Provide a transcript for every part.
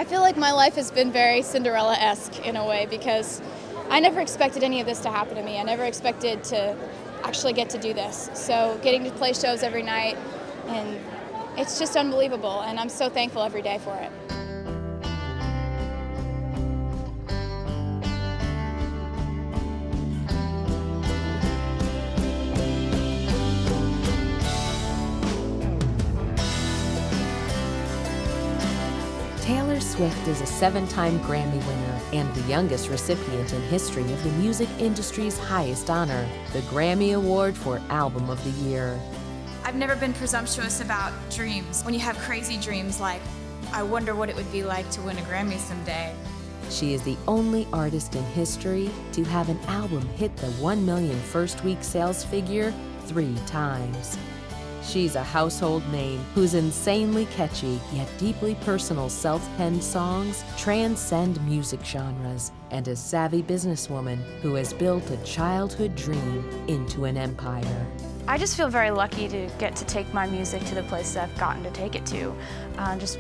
feel like my life has been very Cinderella-esque in a way because I never expected any of this to happen to me. I never expected to actually get to do this. So getting to play shows every night, and it's just unbelievable, and I'm so thankful every day for it. Taylor Swift is a 7-time Grammy winner and the youngest recipient in history of the music industry's highest honor, the Grammy Award for Album of the Year. I've never been presumptuous about dreams. When you have crazy dreams like, I wonder what it would be like to win a Grammy someday. She is the only artist in history to have an album hit the 1 million first-week sales figure 3 times. She's a household name whose insanely catchy yet deeply personal self-penned songs transcend music genres, and a savvy businesswoman who has built a childhood dream into an empire. I just feel very lucky to get to take my music to the places I've gotten to take it to, just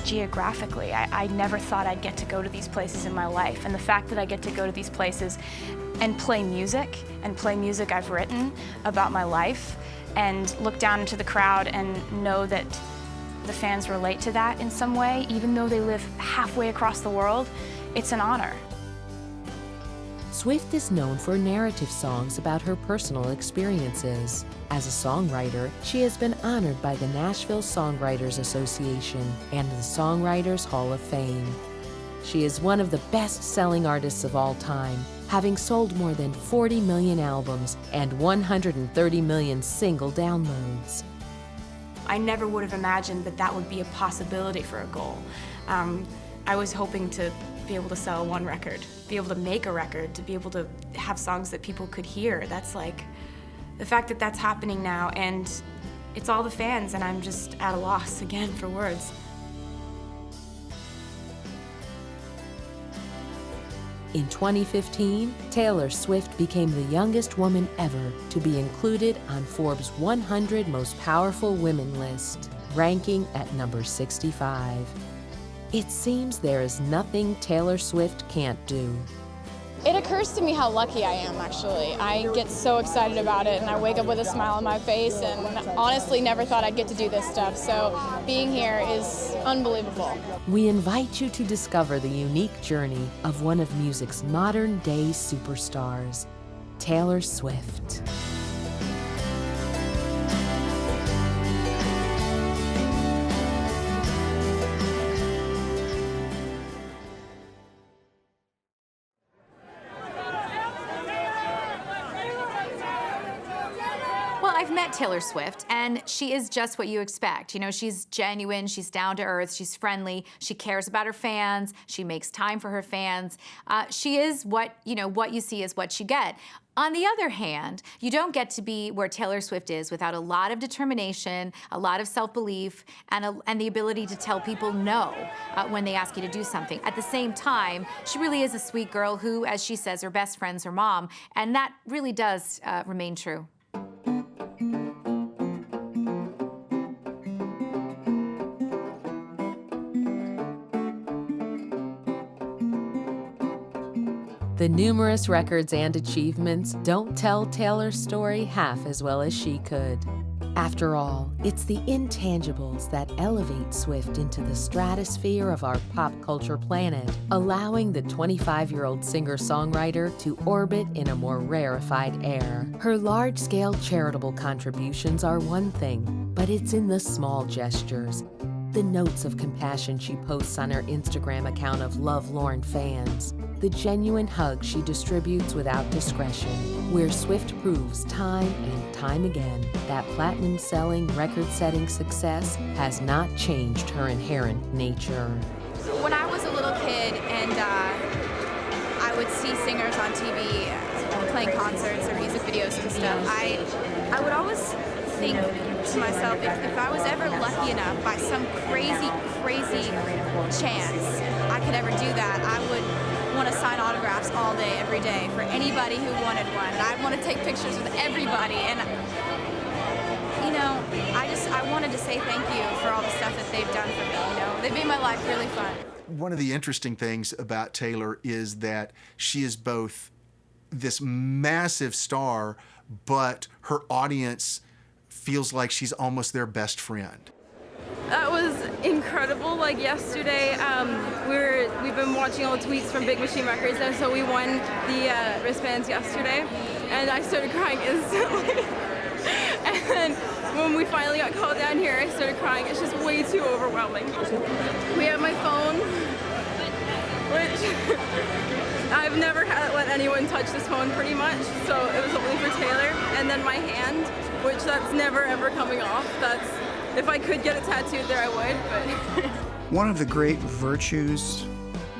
geographically. I never thought I'd get to go to these places in my life, and the fact that I get to go to these places and play music I've written about my life, and look down into the crowd and know that the fans relate to that in some way, even though they live halfway across the world, it's an honor. Swift is known for narrative songs about her personal experiences. As a songwriter, she has been honored by the Nashville Songwriters Association and the Songwriters Hall of Fame. She is one of the best-selling artists of all time, having sold more than 40 million albums and 130 million single downloads. I never would have imagined that that would be a possibility for a goal. I was hoping to be able to sell one record, be able to make a record, to be able to have songs that people could hear. That's like, the fact that that's happening now, and it's all the fans, and I'm just at a loss again for words. In 2015, Taylor Swift became the youngest woman ever to be included on Forbes' 100 Most Powerful Women list, ranking at number 65. It seems there is nothing Taylor Swift can't do. It occurs to me how lucky I am, actually. I get so excited about it, and I wake up with a smile on my face, and honestly never thought I'd get to do this stuff. So being here is unbelievable. We invite you to discover the unique journey of one of music's modern-day superstars, Taylor Swift. I've met Taylor Swift, and she is just what you expect. You know, she's genuine, she's down to earth, she's friendly, she cares about her fans, she makes time for her fans. She is what you see is what you get. On the other hand, you don't get to be where Taylor Swift is without a lot of determination, a lot of self-belief, and the ability to tell people no when they ask you to do something. At the same time, she really is a sweet girl who, as she says, her best friend's her mom, and that really does remain true. The numerous records and achievements don't tell Taylor's story half as well as she could. After all, it's the intangibles that elevate Swift into the stratosphere of our pop culture planet, allowing the 25-year-old singer-songwriter to orbit in a more rarefied air. Her large-scale charitable contributions are one thing, but it's in the small gestures, the notes of compassion she posts on her Instagram account of lovelorn fans, the genuine hug she distributes without discretion, where Swift proves time and time again that platinum-selling, record-setting success has not changed her inherent nature. When I was a little kid and I would see singers on TV playing concerts or music videos and stuff, I would always think to myself, if I was ever lucky enough by some crazy chance I could ever do that, I would want to sign autographs all day, every day for anybody who wanted one. And I want to take pictures with everybody. And, you know, I wanted to say thank you for all the stuff that they've done for me, you know. They've made my life really fun. One of the interesting things about Taylor is that she is both this massive star, but her audience feels like she's almost their best friend. That was incredible. Like yesterday, we've been watching all the tweets from Big Machine Records, and so we won the wristbands yesterday, and I started crying instantly. And then when we finally got called down here, I started crying. It's just way too overwhelming. We have my phone, which I've never let anyone touch this phone pretty much, so it was only for Taylor. And then my hand, which that's never ever coming off. If I could get it tattooed there, I would, but. One of the great virtues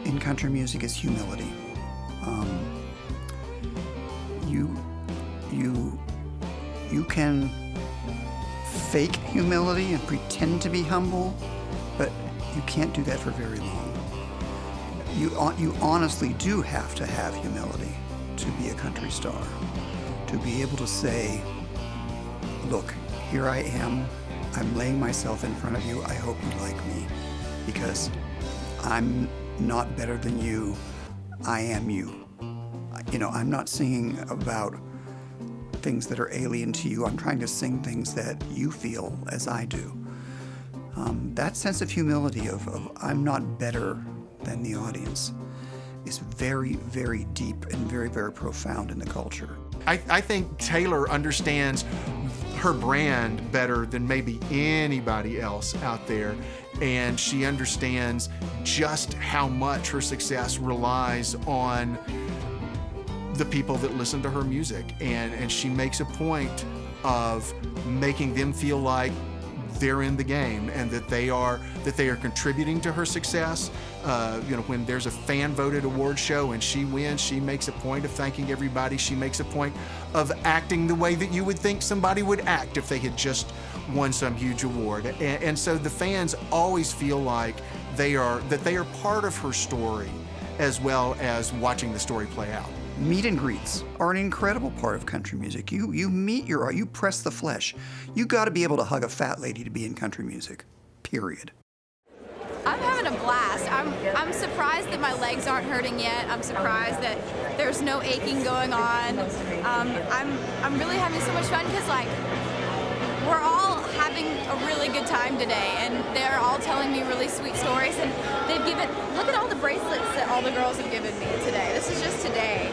in country music is humility. You can fake humility and pretend to be humble, but you can't do that for very long. You honestly do have to have humility to be a country star, to be able to say, look, here I am. I'm laying myself in front of you. I hope you like me, because I'm not better than you. I am you. You know, I'm not singing about things that are alien to you. I'm trying to sing things that you feel as I do. That sense of humility of I'm not better than the audience is very, very deep and very, very profound in the culture. I think Taylor understands her brand better than maybe anybody else out there, and she understands just how much her success relies on the people that listen to her music, and she makes a point of making them feel like they're in the game and that they are contributing to her success. When there's a fan-voted award show and she wins, she makes a point of thanking everybody. She makes a point of acting the way that you would think somebody would act if they had just won some huge award. And so the fans always feel like they are part of her story, as well as watching the story play out. Meet and greets are an incredible part of country music. You meet you press the flesh. You got to be able to hug a fat lady to be in country music, period. I'm having a blast. I'm surprised that my legs aren't hurting yet. I'm surprised that there's no aching going on. I'm really having so much fun because, like, we're all having a really good time today, and they're all telling me really sweet stories, and look at all the bracelets that all the girls have given me today. This is just today.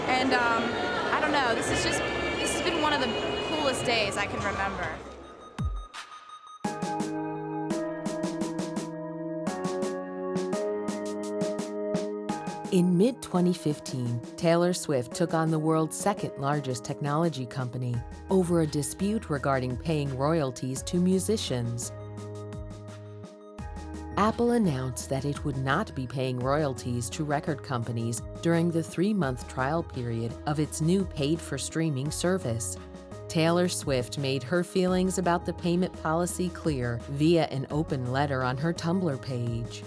And I don't know, this has been one of the coolest days I can remember. In mid-2015, Taylor Swift took on the world's second-largest technology company over a dispute regarding paying royalties to musicians. Apple announced that it would not be paying royalties to record companies during the 3-month trial period of its new paid-for-streaming service. Taylor Swift made her feelings about the payment policy clear via an open letter on her Tumblr page.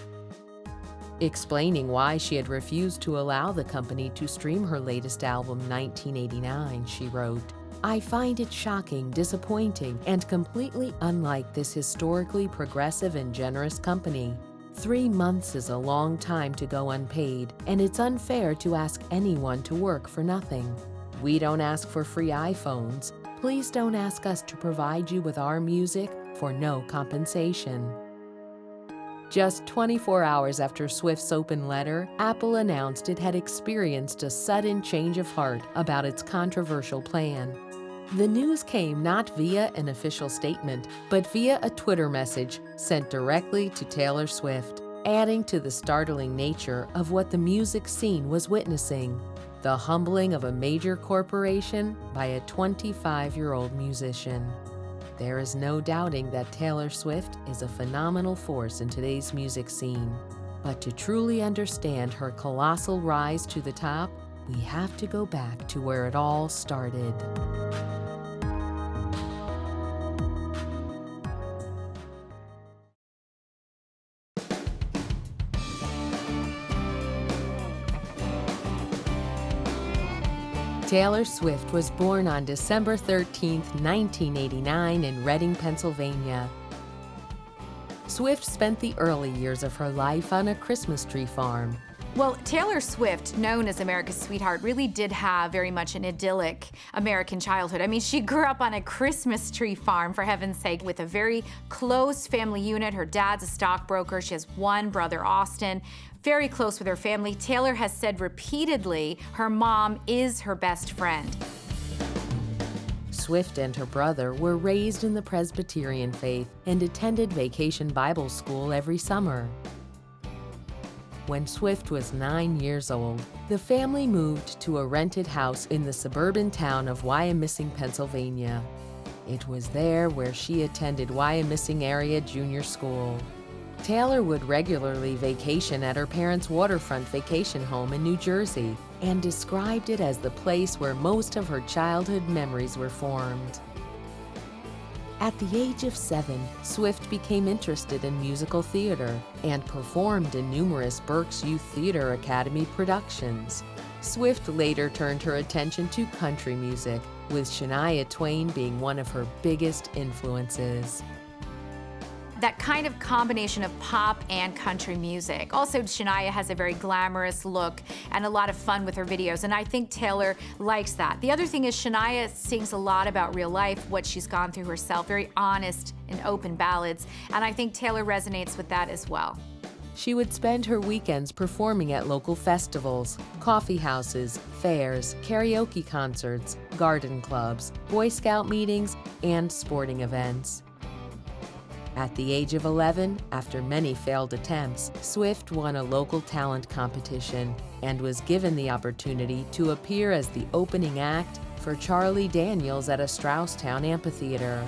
Explaining why she had refused to allow the company to stream her latest album, 1989, she wrote, "I find it shocking, disappointing, and completely unlike this historically progressive and generous company. 3 months is a long time to go unpaid, and it's unfair to ask anyone to work for nothing. We don't ask for free iPhones. Please don't ask us to provide you with our music for no compensation." Just 24 hours after Swift's open letter, Apple announced it had experienced a sudden change of heart about its controversial plan. The news came not via an official statement, but via a Twitter message sent directly to Taylor Swift, adding to the startling nature of what the music scene was witnessing: the humbling of a major corporation by a 25-year-old musician. There is no doubting that Taylor Swift is a phenomenal force in today's music scene. But to truly understand her colossal rise to the top, we have to go back to where it all started. Taylor Swift was born on December 13, 1989 in Reading, Pennsylvania. Swift spent the early years of her life on a Christmas tree farm. Well, Taylor Swift, known as America's sweetheart, really did have very much an idyllic American childhood. I mean, she grew up on a Christmas tree farm, for heaven's sake, with a very close family unit. Her dad's a stockbroker. She has one brother, Austin. Very close with her family. Taylor has said repeatedly her mom is her best friend. Swift and her brother were raised in the Presbyterian faith and attended Vacation Bible School every summer. When Swift was 9 years old, the family moved to a rented house in the suburban town of Wyomissing, Pennsylvania. It was there where she attended Wyomissing Area Junior School. Taylor would regularly vacation at her parents' waterfront vacation home in New Jersey and described it as the place where most of her childhood memories were formed. At the age of 7, Swift became interested in musical theater and performed in numerous Berks Youth Theater Academy productions. Swift later turned her attention to country music, with Shania Twain being one of her biggest influences. That kind of combination of pop and country music. Also, Shania has a very glamorous look and a lot of fun with her videos, and I think Taylor likes that. The other thing is Shania sings a lot about real life, what she's gone through herself, very honest and open ballads, and I think Taylor resonates with that as well. She would spend her weekends performing at local festivals, coffee houses, fairs, karaoke concerts, garden clubs, Boy Scout meetings, and sporting events. At the age of 11, after many failed attempts, Swift won a local talent competition and was given the opportunity to appear as the opening act for Charlie Daniels at a Strausstown amphitheater.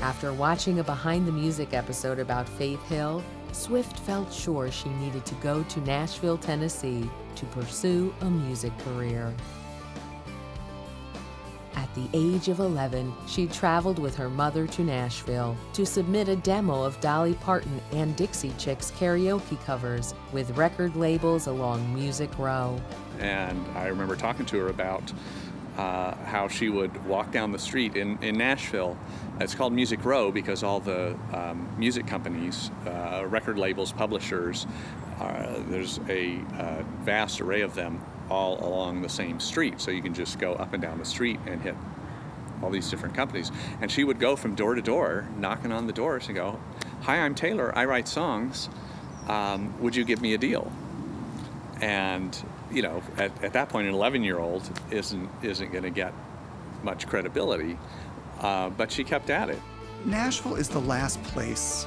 After watching a Behind the Music episode about Faith Hill, Swift felt sure she needed to go to Nashville, Tennessee to pursue a music career. At the age of 11, she traveled with her mother to Nashville to submit a demo of Dolly Parton and Dixie Chicks karaoke covers with record labels along Music Row. And I remember talking to her about how she would walk down the street in Nashville. It's called Music Row because all the music companies, record labels, publishers, there's a vast array of them all along the same street, so you can just go up and down the street and hit all these different companies. And she would go from door to door, knocking on the doors and go, "Hi, I'm Taylor, I write songs, would you give me a deal?" And you know, at that point, an 11-year-old isn't going to get much credibility, but she kept at it. Nashville is the last place,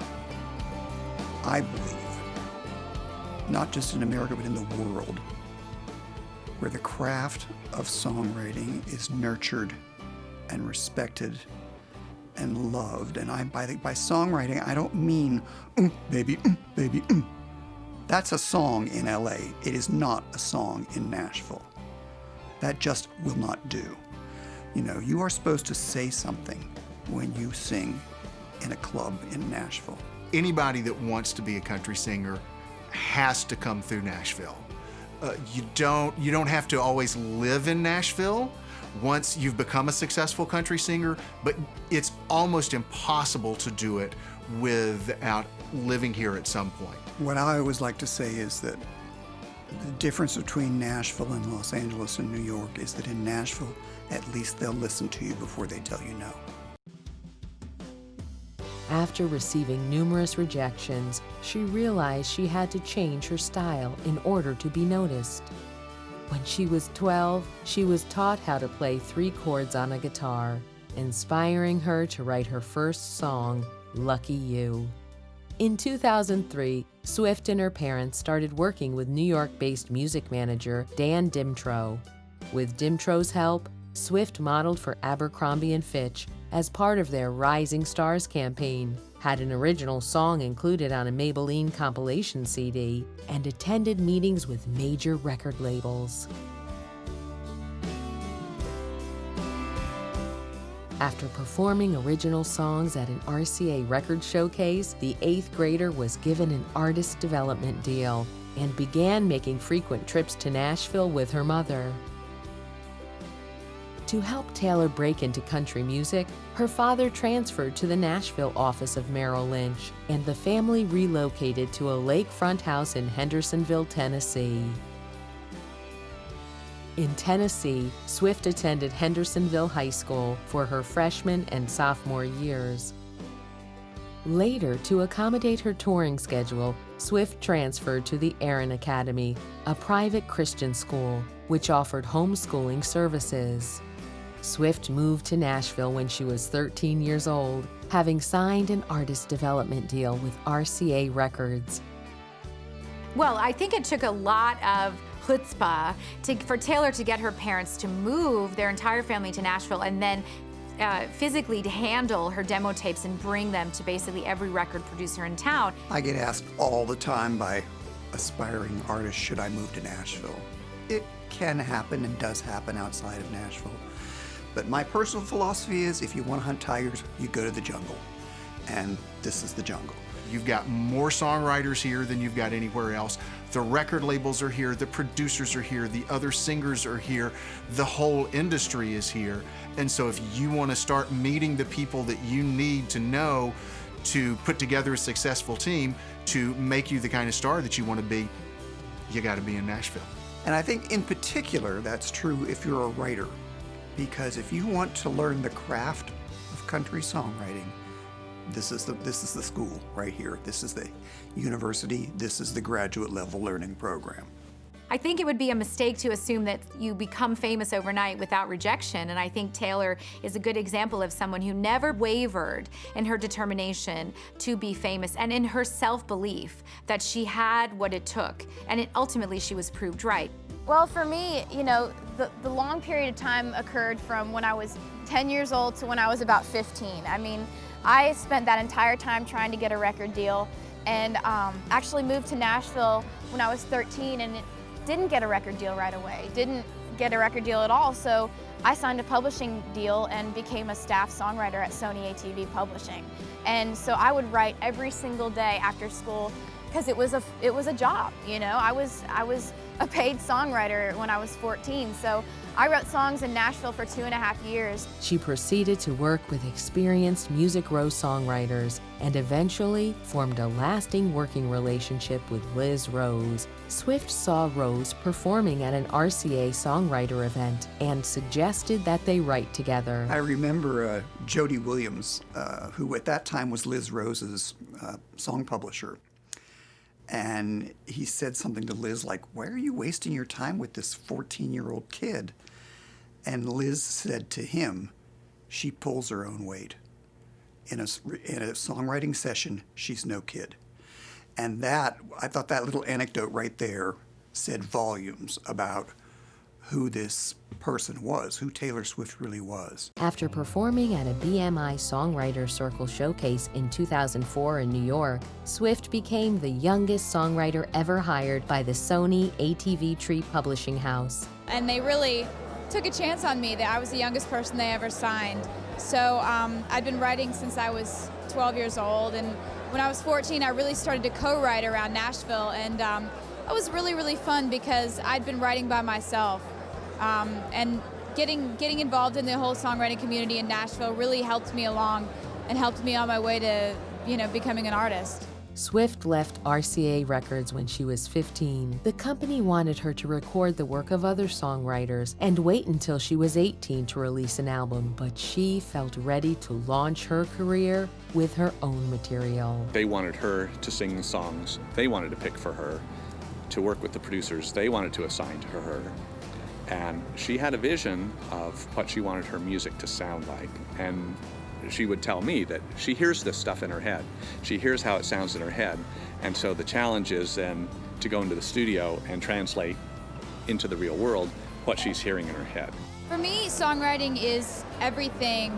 I believe, not just in America but in the world, where the craft of songwriting is nurtured and respected and loved. And by songwriting, I don't mean, baby, baby, That's a song in LA. It is not a song in Nashville. That just will not do. You know, you are supposed to say something when you sing in a club in Nashville. Anybody that wants to be a country singer has to come through Nashville. You don't have to always live in Nashville once you've become a successful country singer, but it's almost impossible to do it without living here at some point. What I always like to say is that the difference between Nashville and Los Angeles and New York is that in Nashville, at least they'll listen to you before they tell you no. After receiving numerous rejections, she realized she had to change her style in order to be noticed. When she was 12, she was taught how to play 3 chords on a guitar, inspiring her to write her first song, Lucky You. In 2003, Swift and her parents started working with New York-based music manager Dan Dimtro. With Dimtro's help, Swift modeled for Abercrombie & Fitch as part of their Rising Stars campaign, had an original song included on a Maybelline compilation CD, and attended meetings with major record labels. After performing original songs at an RCA record showcase, the 8th grader was given an artist development deal and began making frequent trips to Nashville with her mother. To help Taylor break into country music, her father transferred to the Nashville office of Merrill Lynch, and the family relocated to a lakefront house in Hendersonville, Tennessee. In Tennessee, Swift attended Hendersonville High School for her freshman and sophomore years. Later, to accommodate her touring schedule, Swift transferred to the Aaron Academy, a private Christian school, which offered homeschooling services. Swift moved to Nashville when she was 13 years old, having signed an artist development deal with RCA Records. Well, I think it took a lot of chutzpah for Taylor to get her parents to move their entire family to Nashville and then physically to handle her demo tapes and bring them to basically every record producer in town. I get asked all the time by aspiring artists, should I move to Nashville? It can happen and does happen outside of Nashville. But my personal philosophy is if you want to hunt tigers, you go to the jungle. And this is the jungle. You've got more songwriters here than you've got anywhere else. The record labels are here, the producers are here, the other singers are here, the whole industry is here. And so if you want to start meeting the people that you need to know to put together a successful team to make you the kind of star that you want to be, you got to be in Nashville. And I think in particular that's true if you're a writer, because if you want to learn the craft of country songwriting, this is the school right here. This is the university. This is the graduate level learning program. I think it would be a mistake to assume that you become famous overnight without rejection, and I think Taylor is a good example of someone who never wavered in her determination to be famous and in her self-belief that she had what it took, and ultimately she was proved right. Well, for me, you know, the long period of time occurred from when I was 10 years old to when I was about 15. I mean, I spent that entire time trying to get a record deal, and actually moved to Nashville when I was 13 and didn't get a record deal right away, didn't get a record deal at all. So I signed a publishing deal and became a staff songwriter at Sony ATV Publishing. And so I would write every single day after school because it was a job, you know. I was a paid songwriter when I was 14, so I wrote songs in Nashville for 2.5 years. She proceeded to work with experienced Music Row songwriters and eventually formed a lasting working relationship with Liz Rose. Swift saw Rose performing at an RCA songwriter event and suggested that they write together. I remember Jody Williams, who at that time was Liz Rose's song publisher. And he said something to Liz like, "Why are you wasting your time with this 14-year-old kid?" And Liz said to him, "She pulls her own weight. In a songwriting session, she's no kid." And that, I thought that little anecdote right there said volumes about who this person was, who Taylor Swift really was. After performing at a BMI Songwriter Circle showcase in 2004 in New York, Swift became the youngest songwriter ever hired by the Sony ATV Tree Publishing House. And they really took a chance on me that I was the youngest person they ever signed. So I'd been writing since I was 12 years old, and when I was 14 I really started to co-write around Nashville, and it was really, really fun because I'd been writing by myself. And getting involved in the whole songwriting community in Nashville really helped me along and helped me on my way to, you know, becoming an artist. Swift left RCA Records when she was 15. The company wanted her to record the work of other songwriters and wait until she was 18 to release an album, but she felt ready to launch her career with her own material. They wanted her to sing songs they wanted to pick for her, to work with the producers they wanted to assign to her. And she had a vision of what she wanted her music to sound like. And she would tell me that she hears this stuff in her head. She hears how it sounds in her head. And so the challenge is then to go into the studio and translate into the real world what she's hearing in her head. For me, songwriting is everything.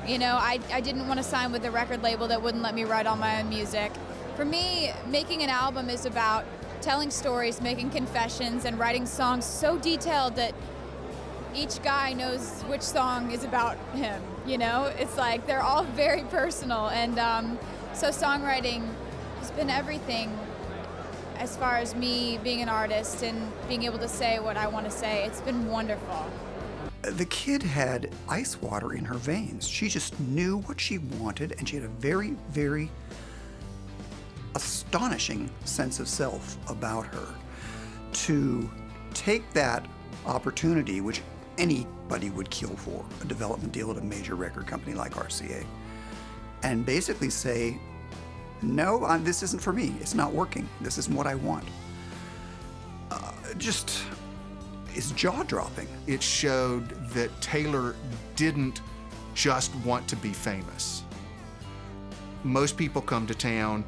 You know, I didn't want to sign with a record label that wouldn't let me write all my own music. For me, making an album is about telling stories, making confessions, and writing songs so detailed that each guy knows which song is about him, you know? It's like they're all very personal, and so songwriting has been everything as far as me being an artist and being able to say what I want to say. It's been wonderful. The kid had ice water in her veins. She just knew what she wanted, and she had a very, very astonishing sense of self about her. To take that opportunity, which anybody would kill for, a development deal at a major record company like RCA, and basically say, no, this isn't for me. It's not working. This isn't what I want. Just is jaw-dropping. It showed that Taylor didn't just want to be famous. Most people come to town,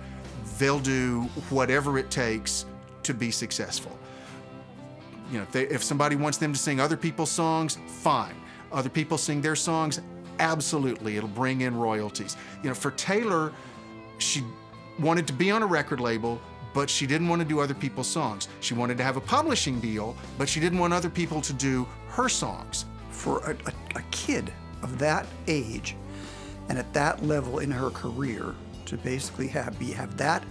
they'll do whatever it takes to be successful. You know, if somebody wants them to sing other people's songs, fine. Other people sing their songs, absolutely, it'll bring in royalties. You know, for Taylor, she wanted to be on a record label, but she didn't want to do other people's songs. She wanted to have a publishing deal, but she didn't want other people to do her songs. For a kid of that age and at that level in her career, to basically have that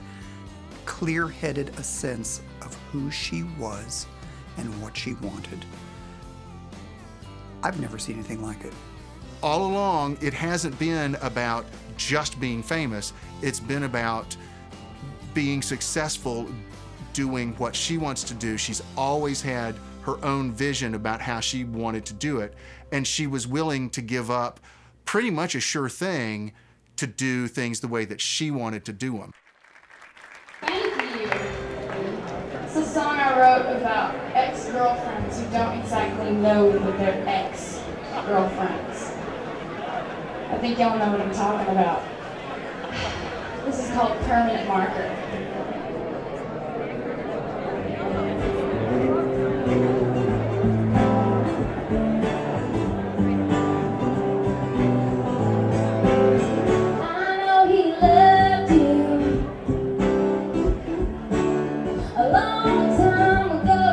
clear-headed a sense of who she was and what she wanted, I've never seen anything like it. All along, it hasn't been about just being famous. It's been about being successful doing what she wants to do. She's always had her own vision about how she wanted to do it, and she was willing to give up pretty much a sure thing to do things the way that she wanted to do them. Thank you. It's a song I wrote about ex-girlfriends who don't exactly know that they're ex-girlfriends. I think y'all know what I'm talking about. This is called Permanent Marker. I know he loved you a long time ago.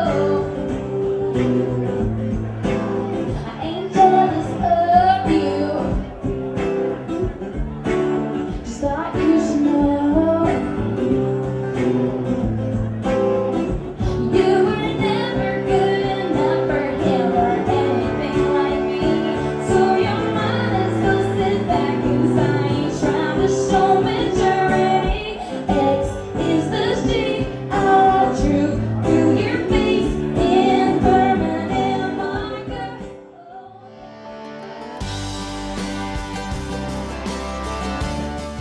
I ain't jealous of you. Just thought you should know you were never good enough for him or anything like me. So your mind go sit back inside. Trying to show maturity. X is the shape I drew through your face in permanent marker.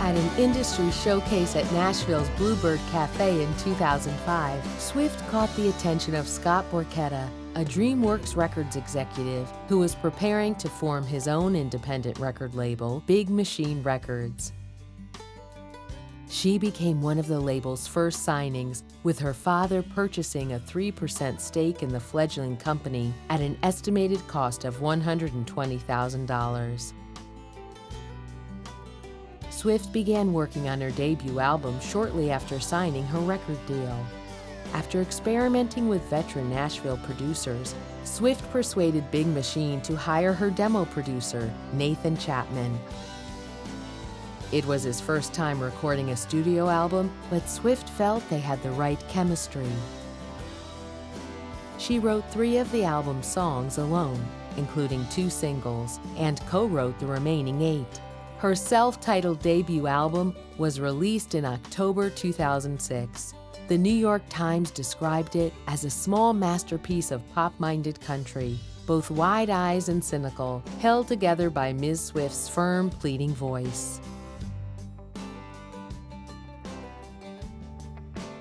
At an industry showcase at Nashville's Bluebird Cafe in 2005, Swift caught the attention of Scott Borchetta, a DreamWorks Records executive who was preparing to form his own independent record label, Big Machine Records. She became one of the label's first signings, with her father purchasing a 3% stake in the fledgling company at an estimated cost of $120,000. Swift began working on her debut album shortly after signing her record deal. After experimenting with veteran Nashville producers, Swift persuaded Big Machine to hire her demo producer, Nathan Chapman. It was his first time recording a studio album, but Swift felt they had the right chemistry. She wrote 3 of the album's songs alone, including 2 singles, and co-wrote the remaining 8. Her self-titled debut album was released in October 2006. The New York Times described it as a small masterpiece of pop-minded country, both wide eyes and cynical, held together by Ms. Swift's firm, pleading voice.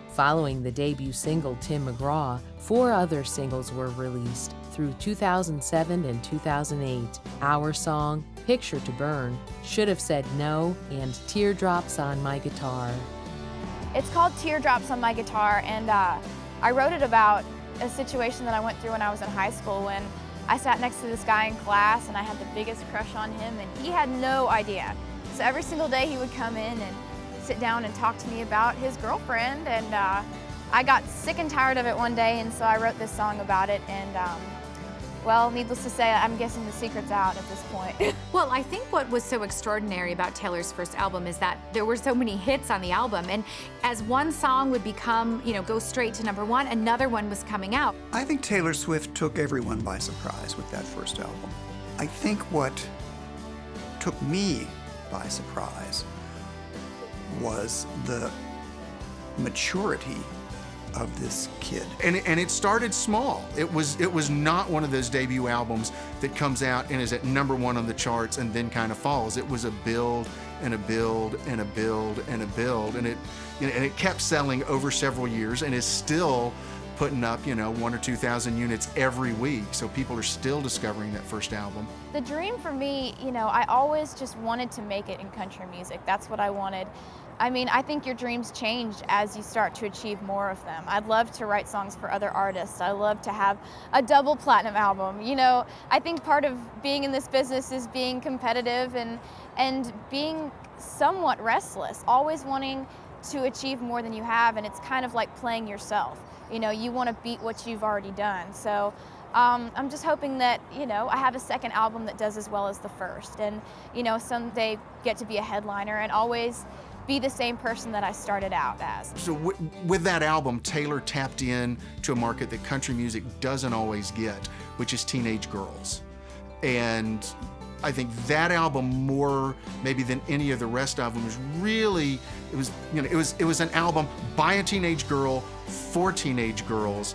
Following the debut single Tim McGraw, 4 other singles were released through 2007 and 2008, Our Song, Picture to Burn, Should Have Said No, and Teardrops on My Guitar. It's called Teardrops on My Guitar, and I wrote it about a situation that I went through when I was in high school, when I sat next to this guy in class and I had the biggest crush on him, and he had no idea. So every single day he would come in and sit down and talk to me about his girlfriend, and I got sick and tired of it one day, and so I wrote this song about it, and well, needless to say, I'm guessing the secret's out at this point. Well, I think what was so extraordinary about Taylor's first album is that there were so many hits on the album, and as one song would become, go straight to #1, another one was coming out. I think Taylor Swift took everyone by surprise with that first album. I think what took me by surprise was the maturity of this kid. And it started small. It was not one of those debut albums that comes out and is at #1 on the charts and then kind of falls. It was a build and a build and a build and a build, and it kept selling over several years and is still putting up 1,000 or 2,000 units every week. So people are still discovering that first album. The dream for me, I always just wanted to make it in country music. That's what I wanted. I mean, I think your dreams change as you start to achieve more of them. I'd love to write songs for other artists. I love to have a double platinum album. I think part of being in this business is being competitive and being somewhat restless, always wanting to achieve more than you have, and it's kind of like playing yourself. You want to beat what you've already done. So I'm just hoping that, I have a second album that does as well as the first, and, someday get to be a headliner and always be the same person that I started out as. So with that album, Taylor tapped in to a market that country music doesn't always get, which is teenage girls. And I think that album, more maybe than any of the rest of them, was really, it was an album by a teenage girl for teenage girls.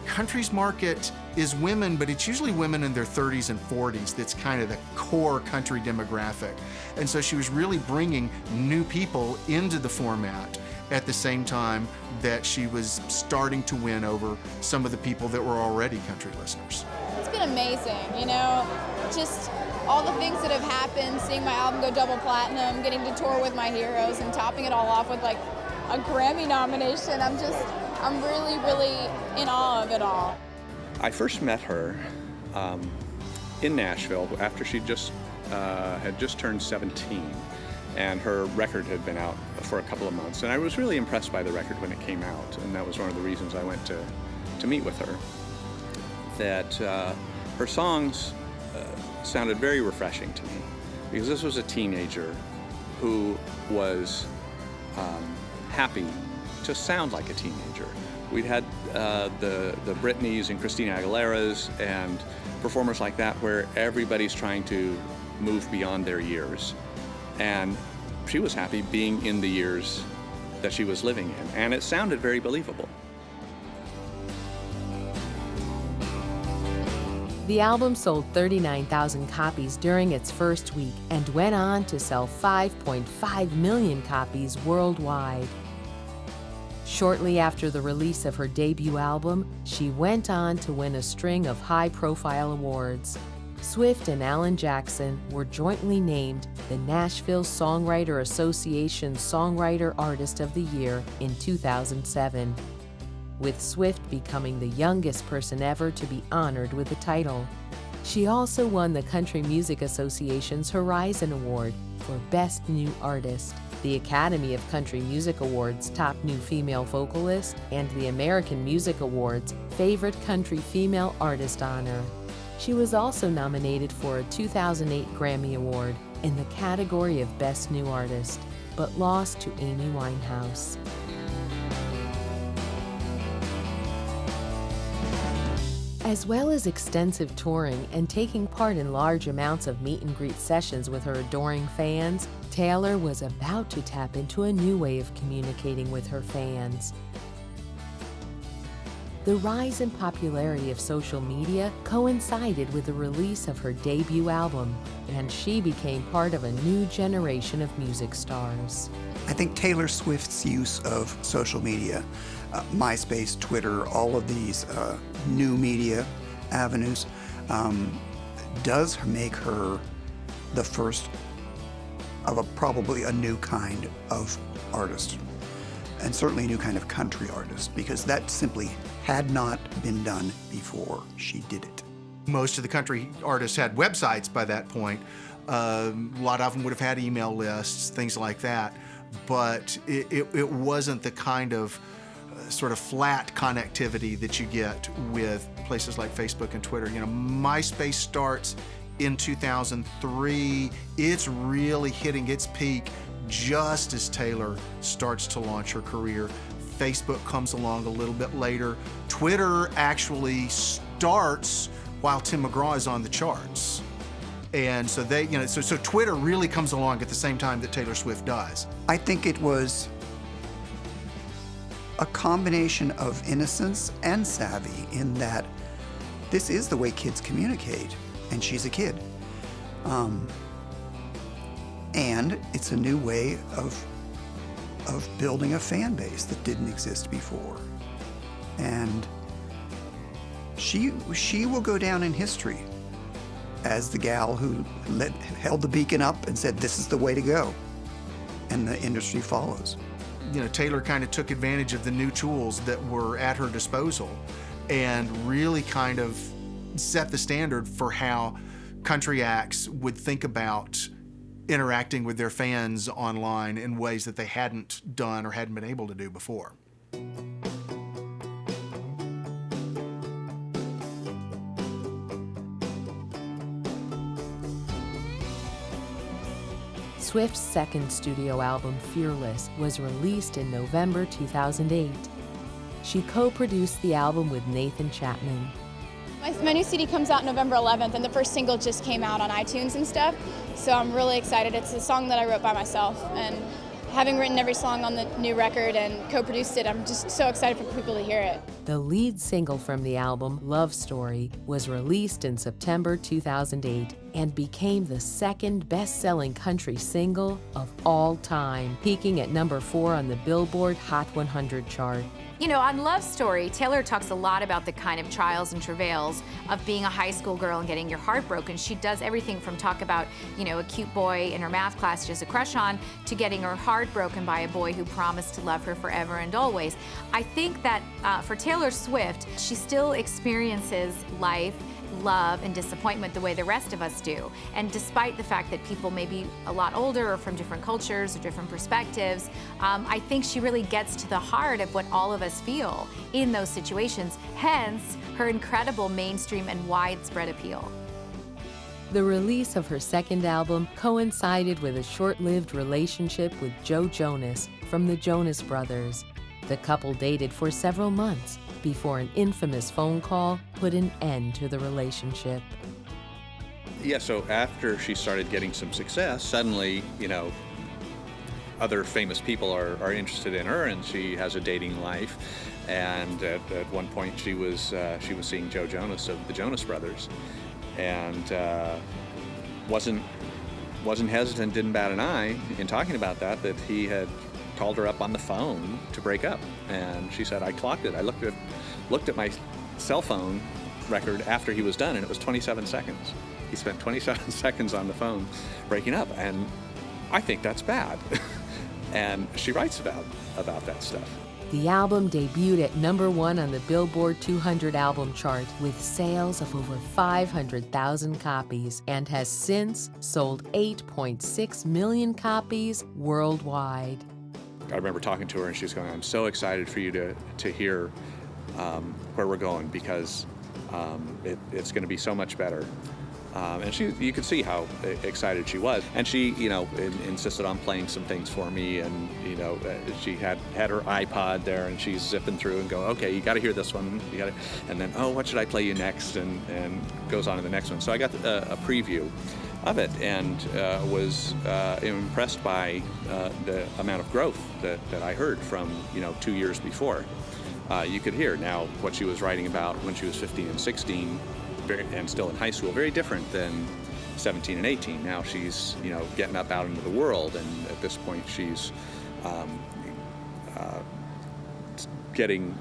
Country's market is women, but it's usually women in their 30s and 40s that's kind of the core country demographic. And so she was really bringing new people into the format at the same time that she was starting to win over some of the people that were already country listeners. It's been amazing, just all the things that have happened, seeing my album go double platinum, getting to tour with my heroes, and topping it all off with like a Grammy nomination. I'm really, really in awe of it all. I first met her in Nashville after she had just turned 17, and her record had been out for a couple of months. And I was really impressed by the record when it came out, and that was one of the reasons I went to meet with her. That her songs sounded very refreshing to me, because this was a teenager who was happy to sound like a teenager. We'd had the Britneys and Christina Aguileras and performers like that where everybody's trying to move beyond their years. And she was happy being in the years that she was living in, and it sounded very believable. The album sold 39,000 copies during its first week and went on to sell 5.5 million copies worldwide. Shortly after the release of her debut album, she went on to win a string of high-profile awards. Swift and Alan Jackson were jointly named the Nashville Songwriter Association Songwriter Artist of the Year in 2007, with Swift becoming the youngest person ever to be honored with the title. She also won the Country Music Association's Horizon Award for Best New Artist, the Academy of Country Music Awards Top New Female Vocalist, and the American Music Awards Favorite Country Female Artist honor. She was also nominated for a 2008 Grammy Award in the category of Best New Artist, but lost to Amy Winehouse. As well as extensive touring and taking part in large amounts of meet and greet sessions with her adoring fans, Taylor was about to tap into a new way of communicating with her fans. The rise in popularity of social media coincided with the release of her debut album, and she became part of a new generation of music stars. I think Taylor Swift's use of social media, MySpace, Twitter, all of these new media avenues, does make her the first of probably a new kind of artist, and certainly a new kind of country artist, because that simply had not been done before she did it. Most of the country artists had websites by that point. A lot of them would have had email lists, things like that, but it wasn't the kind of sort of flat connectivity that you get with places like Facebook and Twitter. You know, MySpace starts in 2003. It's really hitting its peak just as Taylor starts to launch her career. Facebook comes along a little bit later. Twitter actually starts while Tim McGraw is on the charts. And so they, you know, so Twitter really comes along at the same time that Taylor Swift does. I think it was a combination of innocence and savvy in that this is the way kids communicate, and she's a kid. And it's a new way of building a fan base that didn't exist before. And she will go down in history as the gal who held the beacon up and said, this is the way to go. And the industry follows. You know, Taylor kind of took advantage of the new tools that were at her disposal and really kind of set the standard for how country acts would think about interacting with their fans online in ways that they hadn't done or hadn't been able to do before. Swift's second studio album, Fearless, was released in November 2008. She co-produced the album with Nathan Chapman. My new CD comes out November 11th, and the first single just came out on iTunes and stuff, so I'm really excited. It's a song that I wrote by myself, and having written every song on the new record and co-produced it, I'm just so excited for people to hear it. The lead single from the album, Love Story, was released in September 2008 and became the second best-selling country single of all time, peaking at number 4 on the Billboard Hot 100 chart. You know, on Love Story, Taylor talks a lot about the kind of trials and travails of being a high school girl and getting your heart broken. She does everything from talk about, you know, a cute boy in her math class she has a crush on, to getting her heart broken by a boy who promised to love her forever and always. I think that for Taylor Swift, she still experiences life, love, and disappointment the way the rest of us do. And despite the fact that people may be a lot older or from different cultures or different perspectives, I think she really gets to the heart of what all of us feel in those situations, hence her incredible mainstream and widespread appeal. The release of her second album coincided with a short-lived relationship with Joe Jonas from the Jonas Brothers. The couple dated for several months before an infamous phone call put an end to the relationship. Yeah, so after she started getting some success, suddenly, you know, other famous people are interested in her, and she has a dating life. And at one point, she was seeing Joe Jonas of the Jonas Brothers, and wasn't hesitant, didn't bat an eye in talking about that he had called her up on the phone to break up. And she said, I clocked it. I looked at my cell phone record after he was done, and it was 27 seconds. He spent 27 seconds on the phone breaking up, and I think that's bad. And she writes about that stuff. The album debuted at number 1 on the Billboard 200 album chart with sales of over 500,000 copies and has since sold 8.6 million copies worldwide. I remember talking to her, and she was going, I'm so excited for you to hear where we're going, because it's going to be so much better. And you could see how excited she was. And she, you know, insisted on playing some things for me. And, you know, she had her iPod there, and she's zipping through and go, okay, you got to hear this one. And then, oh, what should I play you next? And goes on to the next one. So I got a preview of it, and was impressed by the amount of growth that I heard from, you know, 2 years before. You could hear now what she was writing about when she was 15 and 16, and still in high school, very different than 17 and 18. Now she's, you know, getting up out into the world, and at this point she's getting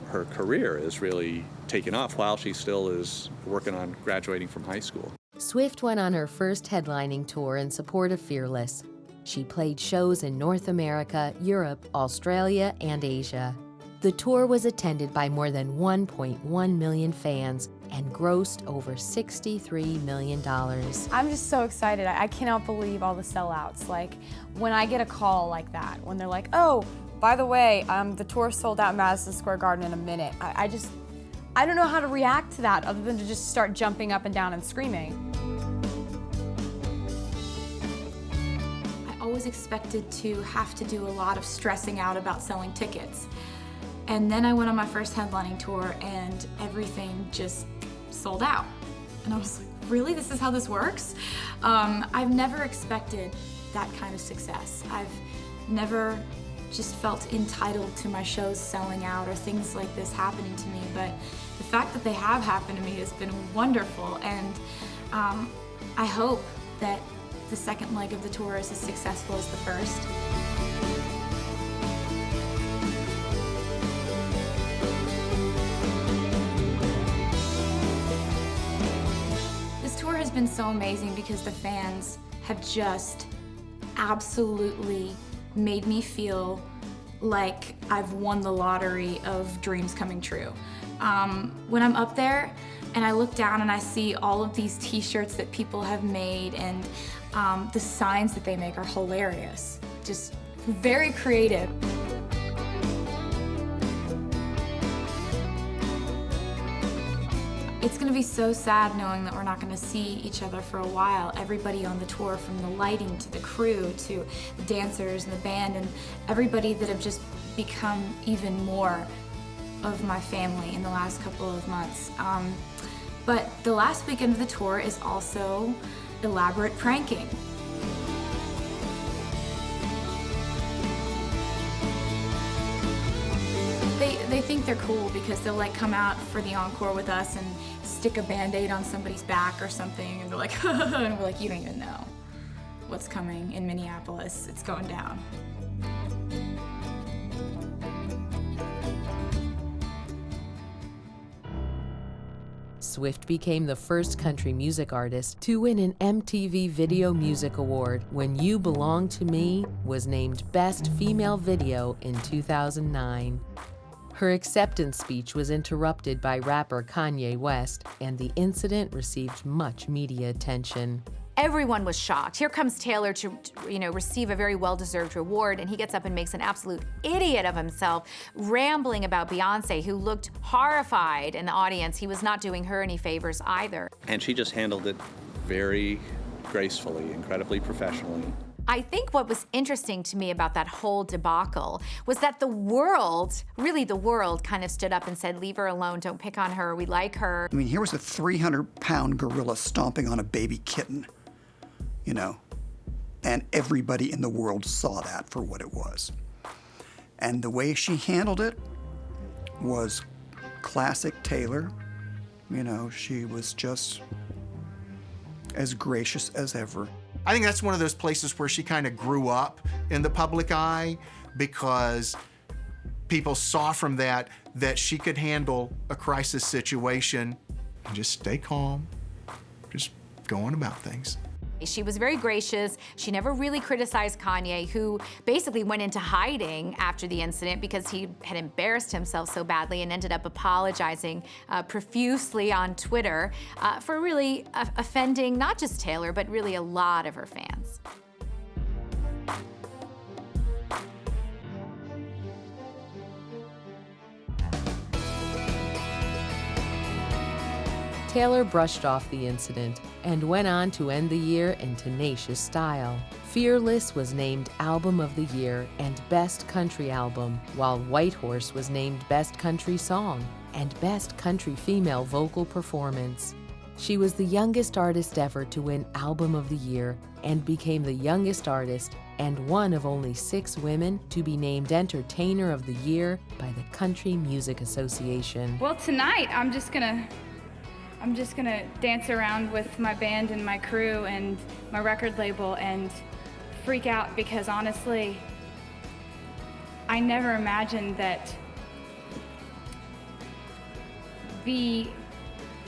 her career is really taken off while she still is working on graduating from high school. Swift went on her first headlining tour in support of Fearless. She played shows in North America, Europe, Australia, and Asia. The tour was attended by more than 1.1 million fans and grossed over $63 million. I'm just so excited. I cannot believe all the sellouts. Like, when I get a call like that, when they're like, oh, by the way, the tour sold out Madison Square Garden in a minute, I don't know how to react to that other than to just start jumping up and down and screaming. I always expected to have to do a lot of stressing out about selling tickets. And then I went on my first headlining tour and everything just sold out. And I was like, really? This is how this works? I've never expected that kind of success. I've never just felt entitled to my shows selling out or things like this happening to me, but the fact that they have happened to me has been wonderful, and I hope that the second leg of the tour is as successful as the first. This tour has been so amazing because the fans have just absolutely made me feel like I've won the lottery of dreams coming true. When I'm up there and I look down and I see all of these t-shirts that people have made, and the signs that they make are hilarious, just very creative. It's gonna be so sad knowing that we're not gonna see each other for a while. Everybody on the tour, from the lighting to the crew to the dancers and the band, and everybody that have just become even more of my family in the last couple of months. But the last weekend of the tour is also elaborate pranking. They think they're cool because they'll like come out for the encore with us and stick a Band-Aid on somebody's back or something, and they're like, and we're like, you don't even know what's coming in Minneapolis. It's going down. Swift became the first country music artist to win an MTV Video Music Award when You Belong to Me was named Best Female Video in 2009. Her acceptance speech was interrupted by rapper Kanye West, and the incident received much media attention. Everyone was shocked. Here comes Taylor to, receive a very well-deserved reward, and he gets up and makes an absolute idiot of himself, rambling about Beyonce, who looked horrified in the audience. He was not doing her any favors either. And she just handled it very gracefully, incredibly professionally. I think what was interesting to me about that whole debacle was that the world, really the world, kind of stood up and said, leave her alone, don't pick on her, we like her. I mean, here was a 300-pound gorilla stomping on a baby kitten, and everybody in the world saw that for what it was. And the way she handled it was classic Taylor. She was just as gracious as ever. I think that's one of those places where she kind of grew up in the public eye, because people saw from that she could handle a crisis situation and just stay calm, just go on about things. She was very gracious. She never really criticized Kanye, who basically went into hiding after the incident because he had embarrassed himself so badly, and ended up apologizing profusely on Twitter for really offending not just Taylor, but really a lot of her fans. Taylor brushed off the incident and went on to end the year in tenacious style. Fearless was named Album of the Year and Best Country Album, while White Horse was named Best Country Song and Best Country Female Vocal Performance. She was the youngest artist ever to win Album of the Year and became the youngest artist and one of only 6 women to be named Entertainer of the Year by the Country Music Association. Well, tonight I'm just gonna dance around with my band and my crew and my record label and freak out, because honestly, I never imagined that the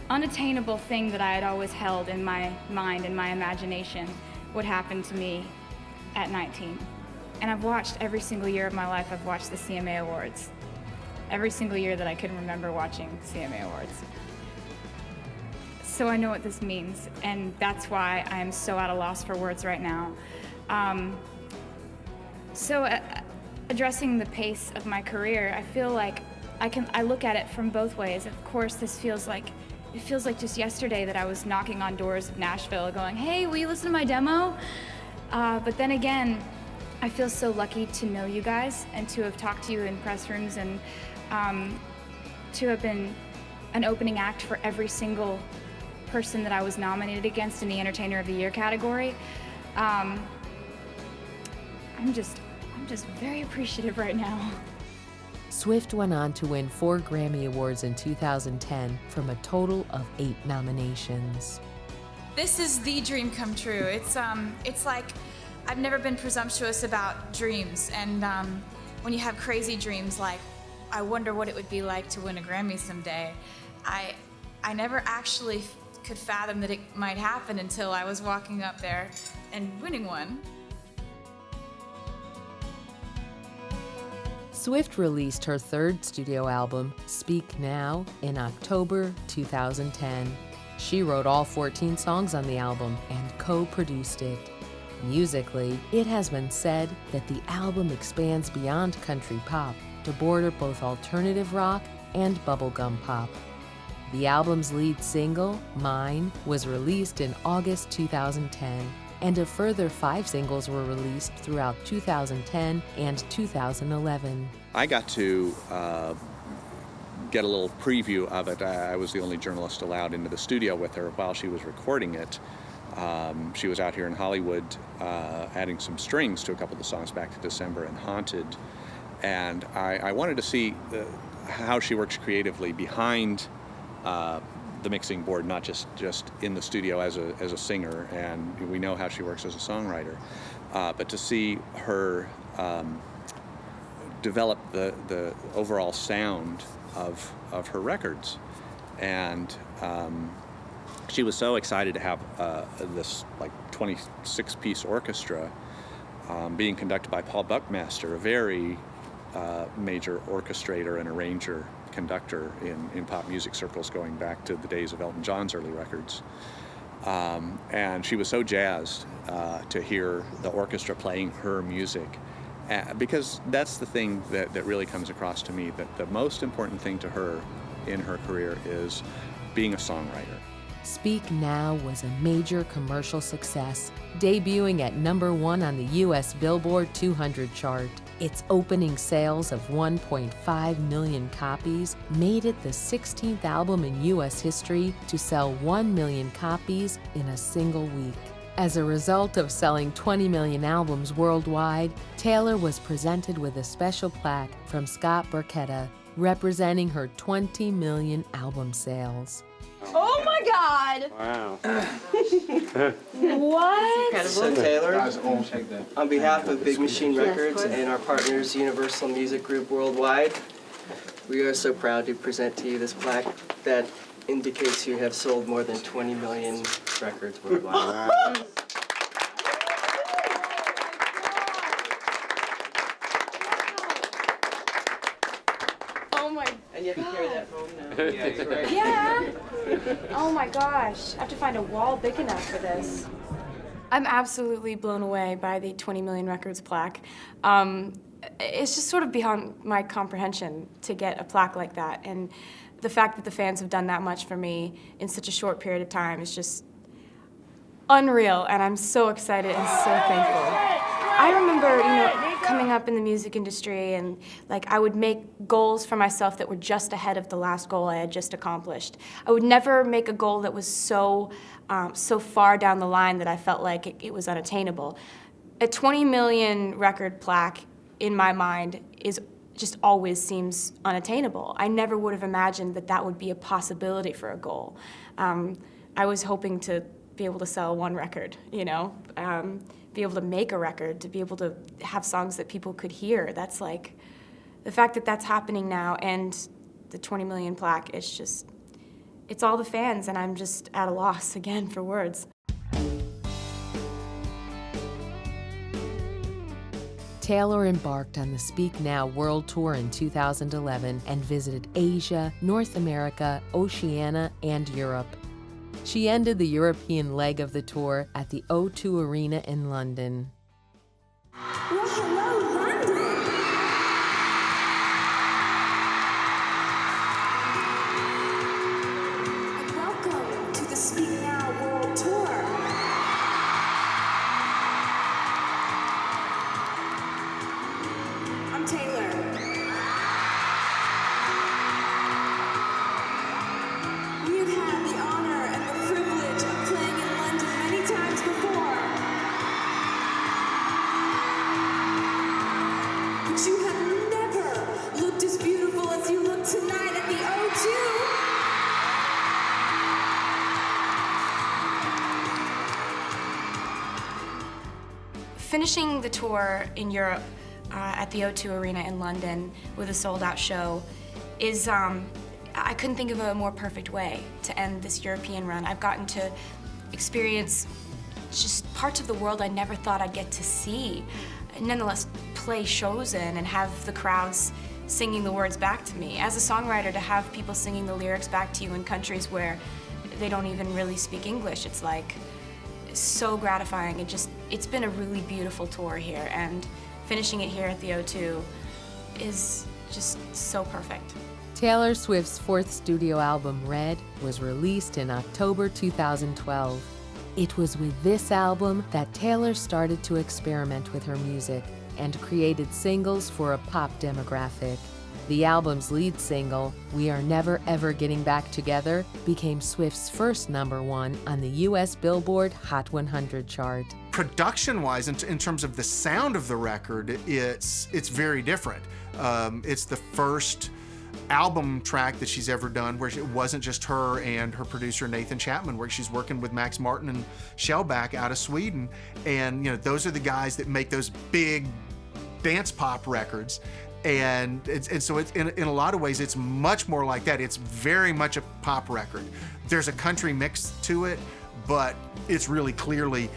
unattainable thing that I had always held in my mind and my imagination would happen to me at 19. And I've watched every single year of my life, I've watched the CMA Awards. Every single year that I can remember watching CMA Awards. So I know what this means, and that's why I am so at a loss for words right now. Addressing the pace of my career, I feel like I look at it from both ways. Of course, it feels like just yesterday that I was knocking on doors of Nashville going, hey, will you listen to my demo? But then again, I feel so lucky to know you guys and to have talked to you in press rooms and to have been an opening act for every single person that I was nominated against in the Entertainer of the Year category. I'm just very appreciative right now. Swift went on to win 4 Grammy Awards in 2010 from a total of 8 nominations. This is the dream come true. It's like I've never been presumptuous about dreams, and when you have crazy dreams like, I wonder what it would be like to win a Grammy someday, I never actually could fathom that it might happen until I was walking up there and winning one. Swift released her 3rd studio album, Speak Now, in October 2010. She wrote all 14 songs on the album and co-produced it. Musically, it has been said that the album expands beyond country pop to border both alternative rock and bubblegum pop. The album's lead single, Mine, was released in August 2010, and a further 5 singles were released throughout 2010 and 2011. I got to get a little preview of it. I was the only journalist allowed into the studio with her while she was recording it. She was out here in Hollywood adding some strings to a couple of the songs, Back to December and Haunted. And I wanted to see how she works creatively behind the mixing board, not just in the studio as a singer, and we know how she works as a songwriter, but to see her develop the overall sound of her records. And she was so excited to have this like 26-piece orchestra being conducted by Paul Buckmaster, a very major orchestrator and arranger, conductor in pop music circles going back to the days of Elton John's early records. And she was so jazzed to hear the orchestra playing her music, because that's the thing that really comes across to me, that the most important thing to her in her career is being a songwriter. Speak Now was a major commercial success, debuting at #1 on the U.S. Billboard 200 chart. Its opening sales of 1.5 million copies made it the 16th album in U.S. history to sell 1 million copies in a single week. As a result of selling 20 million albums worldwide, Taylor was presented with a special plaque from Scott Burketta, representing her 20 million album sales. Oh my God! Wow. What? So Taylor, on behalf of Big Machine Records and our partners Universal Music Group Worldwide, we are so proud to present to you this plaque that indicates you have sold more than 20 million records worldwide. Oh my And you have to carry that home now. Yeah, that's right. Yeah. Oh my gosh. I have to find a wall big enough for this. I'm absolutely blown away by the 20 million records plaque. It's just sort of beyond my comprehension to get a plaque like that. And the fact that the fans have done that much for me in such a short period of time is just unreal. And I'm so excited and so thankful. I remember, coming up in the music industry, and I would make goals for myself that were just ahead of the last goal I had just accomplished. I would never make a goal that was so far down the line that I felt like it was unattainable. A 20 million record plaque, in my mind, just always seems unattainable. I never would have imagined that would be a possibility for a goal. I was hoping to be able to sell one record, be able to make a record, to be able to have songs that people could hear. That's the fact that that's happening now, and the 20 million plaque, it's all the fans, and I'm just at a loss again for words. Taylor embarked on the Speak Now World Tour in 2011 and visited Asia, North America, Oceania, and Europe. She ended the European leg of the tour at the O2 Arena in London. finishing the tour in Europe at the O2 Arena in London with a sold-out show is, I couldn't think of a more perfect way to end this European run. I've gotten to experience just parts of the world I never thought I'd get to see, and nonetheless play shows in and have the crowds singing the words back to me. As a songwriter, to have people singing the lyrics back to you in countries where they don't even really speak English, it's like so gratifying. It's been a really beautiful tour here, and finishing it here at the O2 is just so perfect. Taylor Swift's fourth studio album, Red, was released in October 2012. It was with this album that Taylor started to experiment with her music and created singles for a pop demographic. The album's lead single, We Are Never Ever Getting Back Together, became Swift's first #1 on the US Billboard Hot 100 chart. Production-wise, in terms of the sound of the record, it's very different. It's the first album track that she's ever done where it wasn't just her and her producer Nathan Chapman, where she's working with Max Martin and Shellback out of Sweden. And those are the guys that make those big dance pop records. And so it's, in a lot of ways, it's much more like that. It's very much a pop record. There's a country mix to it, but it's really clearly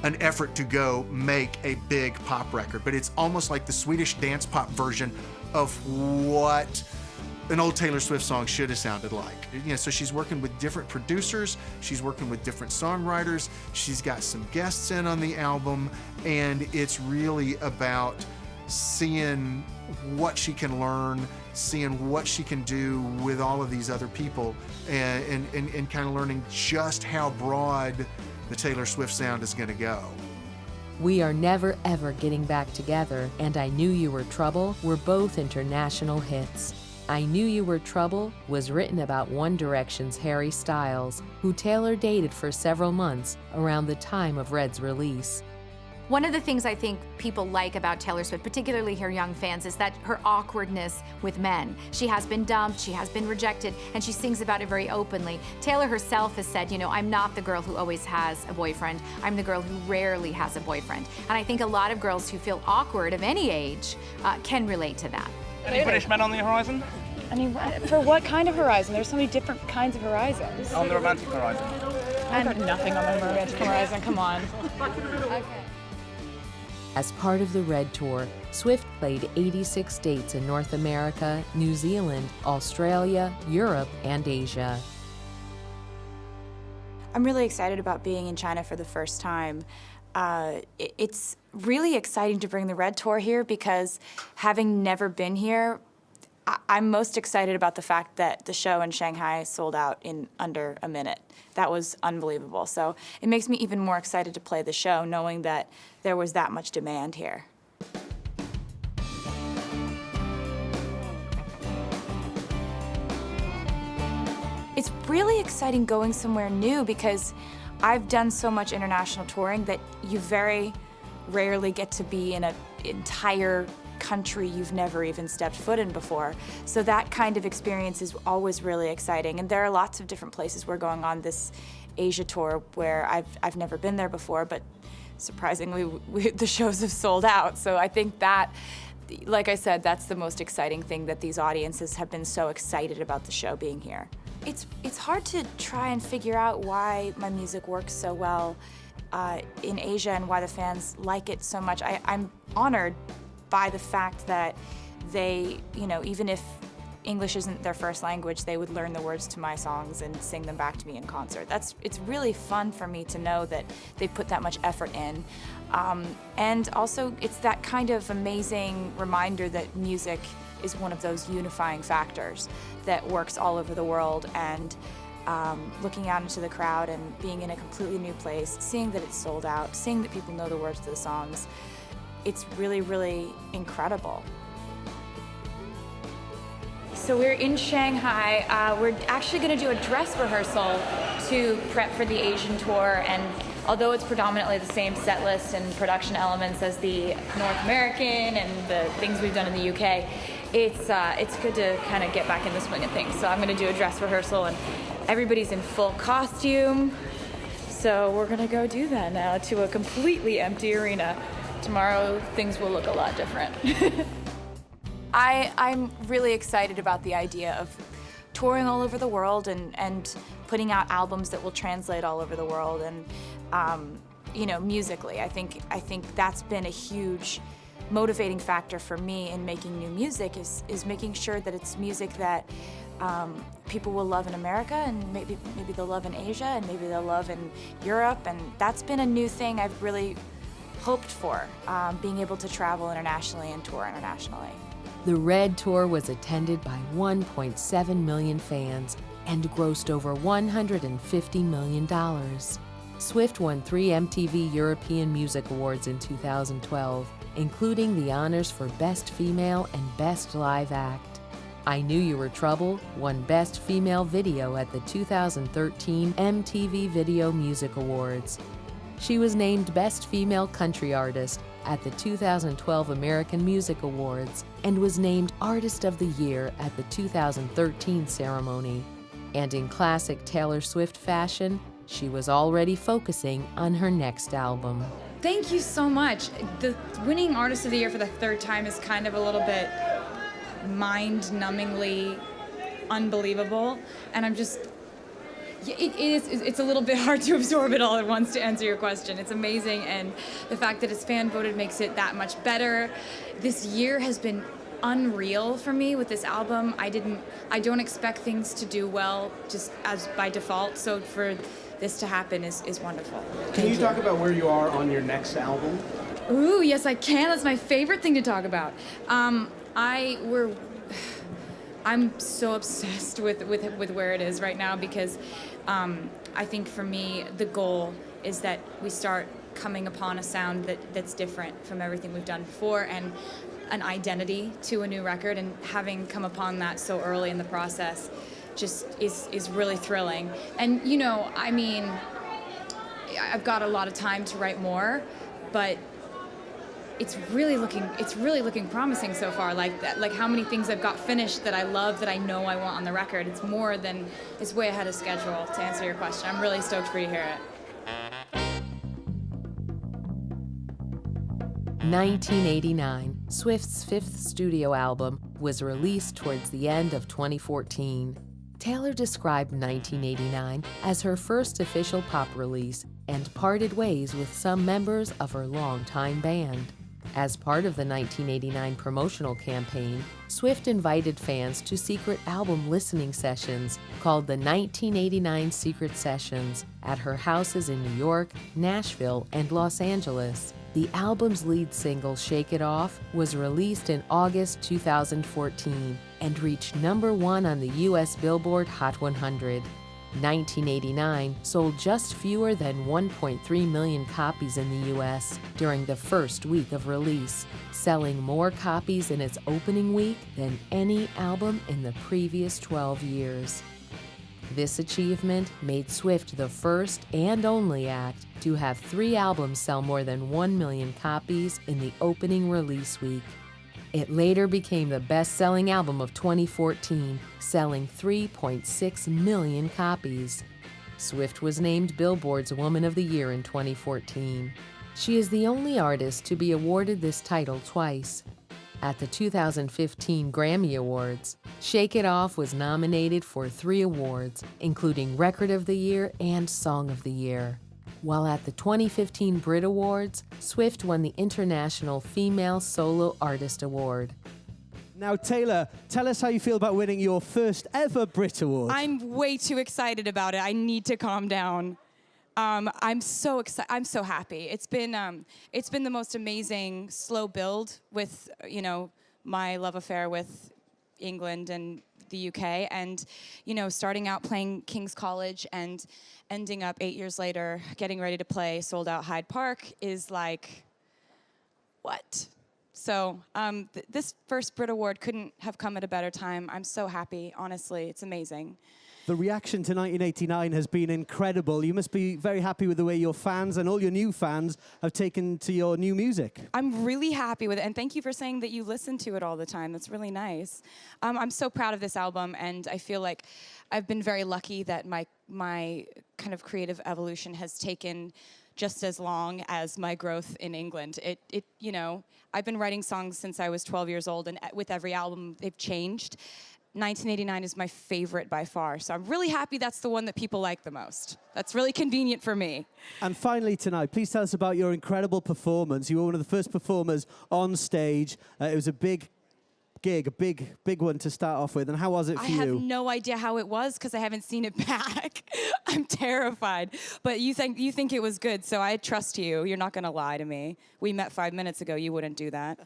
an effort to go make a big pop record. But it's almost like the Swedish dance pop version of what an old Taylor Swift song should have sounded like. So she's working with different producers, she's working with different songwriters, she's got some guests in on the album, and it's really about seeing what she can learn, seeing what she can do with all of these other people, and kind of learning just how broad the Taylor Swift sound is gonna go. We Are Never Ever Getting Back Together and I Knew You Were Trouble were both international hits. I Knew You Were Trouble was written about One Direction's Harry Styles, who Taylor dated for several months around the time of Red's release. One of the things I think people like about Taylor Swift, particularly her young fans, is that her awkwardness with men. She has been dumped, she has been rejected, and she sings about it very openly. Taylor herself has said, I'm not the girl who always has a boyfriend, I'm the girl who rarely has a boyfriend. And I think a lot of girls who feel awkward of any age can relate to that. Any British men on the horizon? For what kind of horizon? There's so many different kinds of horizons. On the romantic horizon? I've got nothing on the romantic horizon, come on. Okay. As part of the Red Tour, Swift played 86 dates in North America, New Zealand, Australia, Europe, and Asia. I'm really excited about being in China for the first time. It's really exciting to bring the Red Tour here because, having never been here, I'm most excited about the fact that the show in Shanghai sold out in under a minute. That was unbelievable. So it makes me even more excited to play the show, knowing that there was that much demand here. It's really exciting going somewhere new because I've done so much international touring that you very rarely get to be in an entire country you've never even stepped foot in before. So that kind of experience is always really exciting. And there are lots of different places we're going on this Asia tour where I've never been there before, but surprisingly, the shows have sold out. So I think that, like I said, that's the most exciting thing, that these audiences have been so excited about the show being here. It's hard to try and figure out why my music works so well in Asia and why the fans like it so much. I'm honored by the fact that they, even if English isn't their first language, they would learn the words to my songs and sing them back to me in concert. It's really fun for me to know that they put that much effort in. And also, it's that kind of amazing reminder that music is one of those unifying factors that works all over the world. And looking out into the crowd and being in a completely new place, seeing that it's sold out, seeing that people know the words to the songs, it's really, really incredible. So we're in Shanghai. We're actually going to do a dress rehearsal to prep for the Asian tour, and although it's predominantly the same set list and production elements as the North American and the things we've done in the UK, it's good to kind of get back in the swing of things. So I'm going to do a dress rehearsal, and everybody's in full costume. So we're going to go do that now to a completely empty arena. tomorrow things will look a lot different. I'm really excited about the idea of touring all over the world and putting out albums that will translate all over the world, and you know, musically. I think that's been a huge motivating factor for me in making new music, is making sure that it's music that people will love in America, and maybe they'll love in Asia, and maybe they'll love in Europe, and that's been a new thing I've really hoped for, being able to travel internationally and tour internationally. The Red Tour was attended by 1.7 million fans and grossed over $150 million. Swift won 3 MTV European Music Awards in 2012, including the honors for Best Female and Best Live Act. I Knew You Were Trouble won Best Female Video at the 2013 MTV Video Music Awards. She was named Best Female Country Artist at the 2012 American Music Awards and was named Artist of the Year at the 2013 ceremony. And in classic Taylor Swift fashion, she was already focusing on her next album. Thank you so much. The winning Artist of the Year for the 3rd time is kind of a little bit mind-numbingly unbelievable, and I'm just, it's a little bit hard to absorb it all at once, to answer your question. It's amazing, and the fact that it's fan-voted makes it that much better. This year has been unreal for me with this album. I don't expect things to do well just as by default, so for this to happen is wonderful. Can you talk about where you are on your next album? Ooh, yes I can. That's my favorite thing to talk about. I'm so obsessed with where it is right now, because I think for me the goal is that we start coming upon a sound that's different from everything we've done before, and an identity to a new record, and having come upon that so early in the process just is really thrilling. And you know, I mean, I've got a lot of time to write more, but it's really looking promising so far. Like how many things I've got finished that I love, that I know I want on the record. It's way ahead of schedule, to answer your question. I'm really stoked for you to hear it. 1989, Swift's 5th studio album, was released towards the end of 2014. Taylor described 1989 as her first official pop release and parted ways with some members of her longtime band. As part of the 1989 promotional campaign, Swift invited fans to secret album listening sessions called the 1989 Secret Sessions at her houses in New York, Nashville, and Los Angeles. The album's lead single, Shake It Off, was released in August 2014 and reached #1 on the U.S. Billboard Hot 100. 1989 sold just fewer than 1.3 million copies in the U.S. during the first week of release, selling more copies in its opening week than any album in the previous 12 years. This achievement made Swift the first and only act to have 3 albums sell more than 1 million copies in the opening release week. It later became the best-selling album of 2014, selling 3.6 million copies. Swift was named Billboard's Woman of the Year in 2014. She is the only artist to be awarded this title twice. At the 2015 Grammy Awards, Shake It Off was nominated for 3 awards, including Record of the Year and Song of the Year. While at the 2015 Brit Awards, Swift won the International Female Solo Artist Award. Now, Taylor, tell us how you feel about winning your first ever Brit Award. I'm way too excited about it. I need to calm down. I'm so excited. I'm so happy. It's been the most amazing slow build with, you know, my love affair with England and the UK, and, you know, starting out playing King's College and ending up 8 years later getting ready to play sold out Hyde Park is like, what? So this first Brit Award couldn't have come at a better time. I'm so happy, honestly. It's amazing. The reaction to 1989 has been incredible. You must be very happy with the way your fans and all your new fans have taken to your new music. I'm really happy with it, and thank you for saying that you listen to it all the time. That's really nice. I'm so proud of this album, and I feel like I've been very lucky that my kind of creative evolution has taken just as long as my growth in England. You know, I've been writing songs since I was 12 years old, and with every album, they've changed. 1989 is my favorite by far, so I'm really happy that's the one that people like the most. That's really convenient for me. And finally tonight, please tell us about your incredible performance. You were one of the first performers on stage. It was a big gig, a big one to start off with. And how was it for you? I have no idea how it was because I haven't seen it back. I'm terrified. But you think it was good, so I trust you. You're not going to lie to me. We met 5 minutes ago. You wouldn't do that.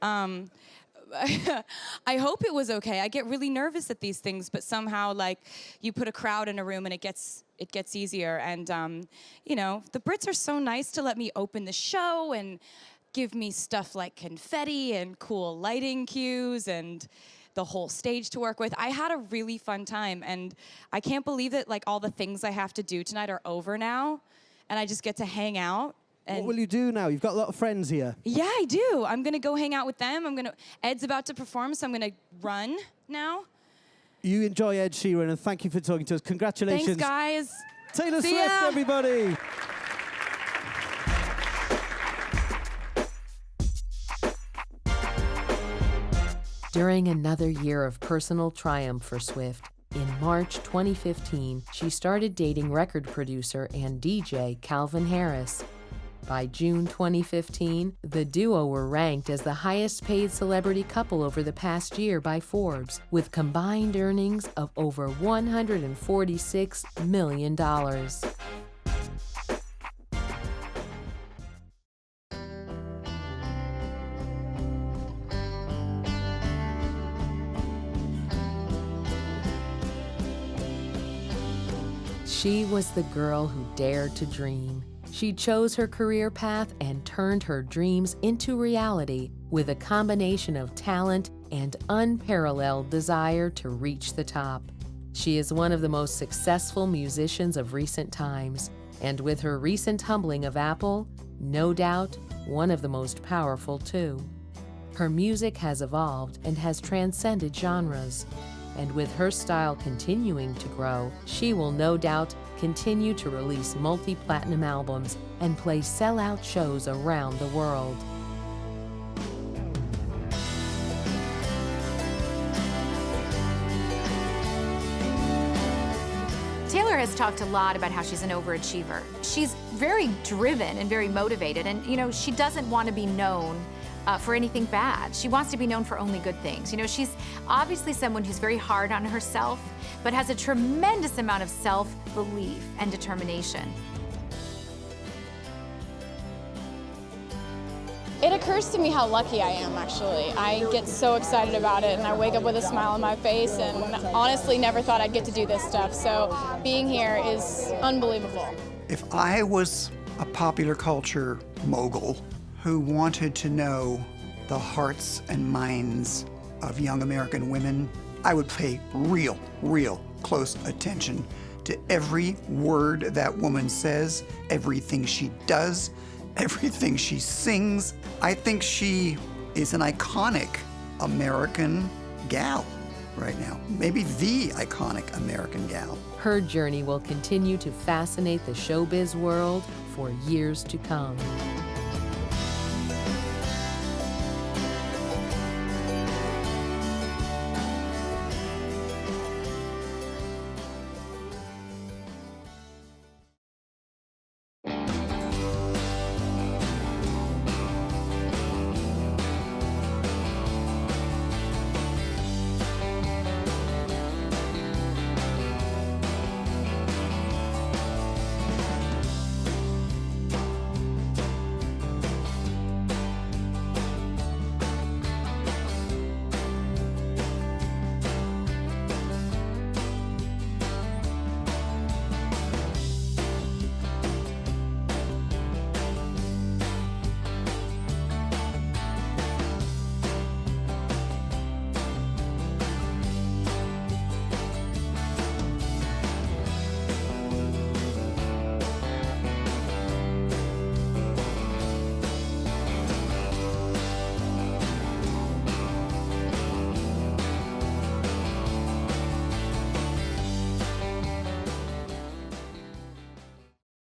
I hope it was okay. I get really nervous at these things, but somehow, like, you put a crowd in a room and it gets easier. And you know, the Brits are so nice to let me open the show and give me stuff like confetti and cool lighting cues and the whole stage to work with. I had a really fun time, and I can't believe that, like, all the things I have to do tonight are over now, and I just get to hang out. And what will you do now? You've got a lot of friends here. Yeah, I do. I'm going to go hang out with them. Ed's about to perform, so I'm going to run now. You enjoy Ed Sheeran, and thank you for talking to us. Congratulations. Thanks, guys. Taylor See Swift, ya. everybody. During another year of personal triumph for Swift, in March 2015, she started dating record producer and DJ Calvin Harris. By June 2015, the duo were ranked as the highest-paid celebrity couple over the past year by Forbes, with combined earnings of over $146 million. She was the girl who dared to dream. She chose her career path and turned her dreams into reality with a combination of talent and unparalleled desire to reach the top. She is one of the most successful musicians of recent times, and with her recent humbling of Apple, no doubt one of the most powerful too. Her music has evolved and has transcended genres. And with her style continuing to grow, she will no doubt continue to release multi-platinum albums and play sell-out shows around the world. Taylor has talked a lot about how she's an overachiever. She's very driven and very motivated, and you know, she doesn't want to be known for anything bad. She wants to be known for only good things. You know, she's obviously someone who's very hard on herself, but has a tremendous amount of self-belief and determination. It occurs to me how lucky I am, actually. I get so excited about it, and I wake up with a smile on my face, and honestly never thought I'd get to do this stuff. So being here is unbelievable. If I was a popular culture mogul who wanted to know the hearts and minds of young American women, I would pay real close attention to every word that woman says, everything she does, everything she sings. I think she is an iconic American gal right now, maybe the iconic American gal. Her journey will continue to fascinate the showbiz world for years to come.